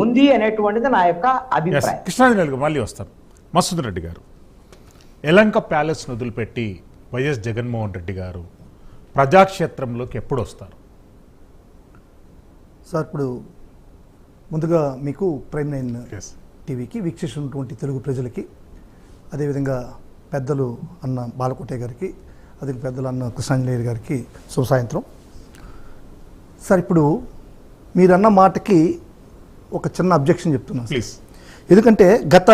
ఉంది అనేటువంటిది నా యొక్క అభిప్రాయం. కృష్ణాంజనేయులు మళ్ళీ వస్తారు. మసూద్ రెడ్డి గారు, యలంక ప్యాలెస్ వదిలిపెట్టి వైఎస్ జగన్మోహన్ రెడ్డి గారు ప్రజాక్షేత్రంలోకి ఎప్పుడు వస్తారు? సార్, ఇప్పుడు ముందుగా మీకు ప్రైమ్ 9 టీవీకి వీక్షిస్తున్నటువంటి తెలుగు ప్రజలకి, అదేవిధంగా పెద్దలు అన్న బాలకోటే గారికి, అదే పెద్దలు అన్న కృష్ణాంజనేయులు గారికి శుభ సాయంత్రం. సార్, ఇప్పుడు మీరన్న మాటకి ఒక చిన్న అబ్జెక్షన్ చెప్తున్నాను ప్లీజ్. ఎందుకంటే గత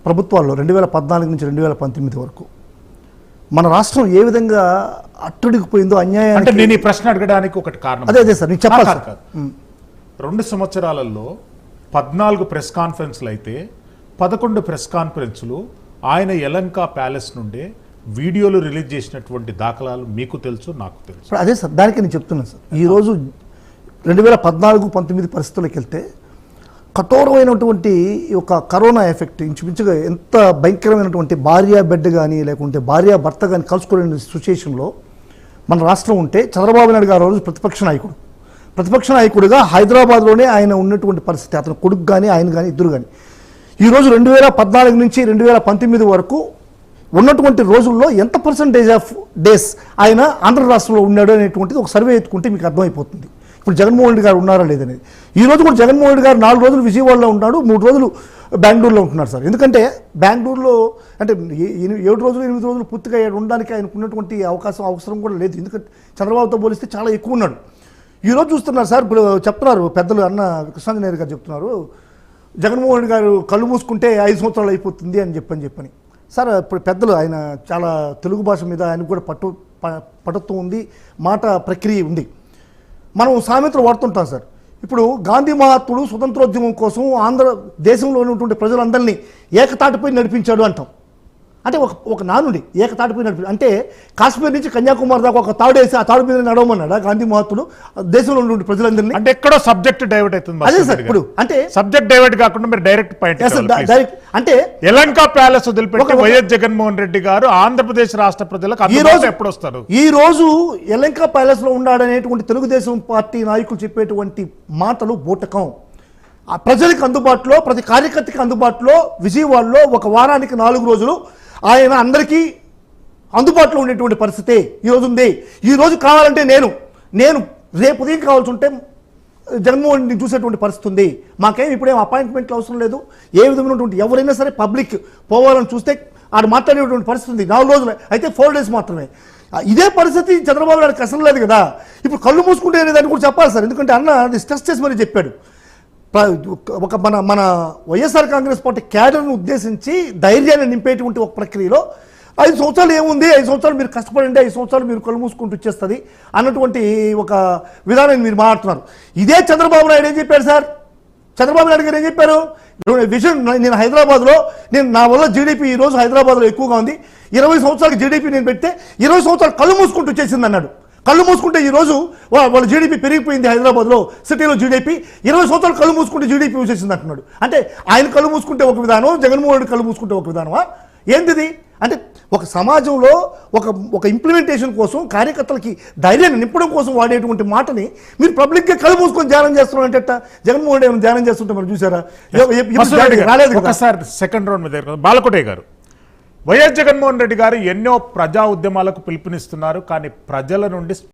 ప్రభుత్వాల్లో 2014 నుంచి 2019 వరకు మన రాష్ట్రం ఏ విధంగా అట్టుడికిపోయిందో, అన్యాయం. అంటే నేను ఈ ప్రశ్న అడగడానికి ఒకటి కారణం. అదే సార్, నేను చెప్పాలి సార్. 2 సంవత్సరాలలో 14 ప్రెస్ కాన్ఫరెన్స్లు అయితే 11 ప్రెస్ కాన్ఫరెన్స్లు ఆయన యలంక ప్యాలెస్ నుండే వీడియోలు రిలీజ్ చేసినటువంటి దాఖలాలు మీకు తెలుసు, నాకు తెలుసు. అదే సార్, దానికి నేను చెప్తున్నాను సార్. ఈరోజు 2014-19 పరిస్థితుల్లోకి వెళ్తే కఠోరమైనటువంటి ఒక కరోనా ఎఫెక్ట్ ఇంచుమించుగా ఎంత భయంకరమైనటువంటి భార్య బిడ్డ కానీ లేకుంటే భార్య భర్త కానీ కలుసుకోలేని సిచ్యుయేషన్లో మన రాష్ట్రం ఉంటే చంద్రబాబు నాయుడు గారు రోజు ప్రతిపక్ష నాయకుడిగా హైదరాబాద్లోనే ఆయన ఉన్నటువంటి పరిస్థితి, అతని కొడుకు కానీ ఆయన కానీ ఇద్దరు కానీ. ఈరోజు 2014 నుంచి 2019 వరకు ఉన్నటువంటి రోజుల్లో ఎంత పర్సంటేజ్ ఆఫ్ డేస్ ఆయన ఆంధ్ర రాష్ట్రంలో ఉన్నాడు అనేటువంటిది ఒక సర్వే ఎత్తుకుంటే మీకు అర్థమైపోతుంది. ఇప్పుడు జగన్మోహన్ రెడ్డి గారు ఉన్నారా లేదనేది. ఈరోజు కూడా జగన్మోహన్ రెడ్డి గారు 4 రోజులు విజయవాడలో ఉన్నాడు, 3 రోజులు బెంగళూరులో ఉంటున్నారు సార్. ఎందుకంటే బెంగళూరులో అంటే 7 రోజులు 8 రోజులు పూర్తిగా ఉండడానికి ఆయనకు ఉన్నటువంటి అవసరం కూడా లేదు. ఎందుకంటే చంద్రబాబుతో పోలిస్తే చాలా ఎక్కువ ఉన్నాడు. ఈరోజు చూస్తున్నారు సార్, ఇప్పుడు చెప్తున్నారు పెద్దలు అన్న కృష్ణాంజనేయులు గారు చెప్తున్నారు, జగన్మోహన్ రెడ్డి గారు కళ్ళు మూసుకుంటే 5 సంవత్సరాలు అయిపోతుంది అని చెప్పని. సార్, ఇప్పుడు పెద్దలు ఆయన చాలా తెలుగు భాష మీద ఆయనకు కూడా పటుత్వం ఉంది, మాట ప్రక్రియ ఉంది. మనం సామెతలు వాడుతుంటాం సార్. ఇప్పుడు గాంధీ మహాత్ముడు స్వతంత్రోద్యమం కోసం ఆంధ్ర దేశంలో ఉన్నటువంటి ప్రజలందరినీ ఏకతాటిపై నడిపించాడు అంటాం. అంటే ఒక నానుడి ఏకతాటిపై నడిపి, అంటే కాశ్మీర్ నుంచి కన్యాకుమారి దాకా ఒక తాడేసి ఆ తాడు మీద నడవమన్నాడా గాంధీ మహాత్ముడు దేశంలో ఉన్నటువంటి ప్రజలందరినీ? అంటే ఎక్కడో సబ్జెక్ట్ డైవర్ట్ అవుతుంది. అదే సార్, ఇప్పుడు అంటే సబ్జెక్ట్ డైవర్ట్ కాకుండా మీరు డైరెక్ట్ పాయింట్. డైరెక్ట్ అంటే యలంక ప్యాలెస్ వదిలిపెట్టి వైఎస్ జగన్మోహన్ రెడ్డి గారు ఆంధ్రప్రదేశ్ రాష్ట్ర ప్రజలకు ఎప్పుడు వస్తారు? ఈ రోజు యలంక ప్యాలెస్ లో ఉన్నాడనేటువంటి తెలుగుదేశం పార్టీ నాయకులు చెప్పేటువంటి మాటలు బూటకం. ప్రజలకు అందుబాటులో, ప్రతి కార్యకర్తకి అందుబాటులో విజయవాడలో ఒక వారానికి 4 రోజులు ఆయన అందరికీ అందుబాటులో ఉండేటువంటి పరిస్థితి ఈరోజు ఉంది. ఈరోజు కావాలంటే నేను రేపు ఉదయం కావాల్సి ఉంటే జగన్మోహన్ రెడ్డిని చూసేటువంటి పరిస్థితి ఉంది. మాకేం ఇప్పుడేం అపాయింట్మెంట్లు అవసరం లేదు. ఏ విధమైనటువంటి ఎవరైనా సరే పబ్లిక్ పోవాలని చూస్తే ఆడు మాట్లాడేటువంటి పరిస్థితి ఉంది. 4 రోజులు అయితే 4 డేస్ మాత్రమే. ఇదే పరిస్థితి చంద్రబాబు నాయుడుకి అసలు లేదు కదా. ఇప్పుడు కళ్ళు మూసుకుంటే అనేదాన్ని కూడా చెప్పాలి సార్. ఎందుకంటే అన్న స్ట్రెస్ చేసి మరీ చెప్పాడు. ఒక మన వైఎస్ఆర్ కాంగ్రెస్ పార్టీ క్యాడర్ను ఉద్దేశించి ధైర్యాన్ని నింపేటువంటి ఒక ప్రక్రియలో 5 సంవత్సరాలు ఏముంది, 5 సంవత్సరాలు మీరు కష్టపడండి, 5 సంవత్సరాలు మీరు కళ్ళు మూసుకుంటూ వచ్చేస్తుంది అన్నటువంటి ఒక విధానాన్ని మీరు మాట్లాడుతున్నారు. ఇదే చంద్రబాబు నాయుడు ఏం చెప్పారు సార్? చంద్రబాబు నాయుడు గారు ఏం చెప్పారు? విజన్, నేను హైదరాబాద్లో నా వల్ల జీడీపీ ఈరోజు హైదరాబాద్లో ఎక్కువగా ఉంది, 20 సంవత్సరాలకు జీడీపీ నేను పెడితే 20 సంవత్సరాలు కళ్ళు మూసుకుంటూ వచ్చేసింది అన్నాడు. కళ్ళు మూసుకుంటే ఈరోజు వాళ్ళ జీడీపీ పెరిగిపోయింది. హైదరాబాద్లో సిటీలో జీడీపీ 20 సంవత్సరాలు కళ్ళు మూసుకుంటే జీడీపీ వచ్చేసింది అంటున్నాడు. అంటే ఆయన కళ్ళు మూసుకుంటే ఒక విధానం, జగన్మోహన్ రెడ్డి కళ్ళు మూసుకుంటే ఒక విధానమా? ఏంటిది? అంటే ఒక సమాజంలో ఒక ఇంప్లిమెంటేషన్ కోసం కార్యకర్తలకి ధైర్యాన్ని నింపడం కోసం వాడేటువంటి మాటని మీరు పబ్లిక్గా కళ్ళు మూసుకొని ధ్యానం చేస్తున్నారంటే జగన్మోహన్ రెడ్డి ధ్యానం చేస్తుంటే మనం చూసారా? రాలేదు. ఒకసారి సెకండ్ రౌండ్ మీద బాలకోటే గారు, వైఎస్ జగన్మోహన్ రెడ్డి గారు ఎన్నో ప్రజా ఉద్యమాలకు పిలుపునిస్తున్నారు, కానీ ప్రజల నుండి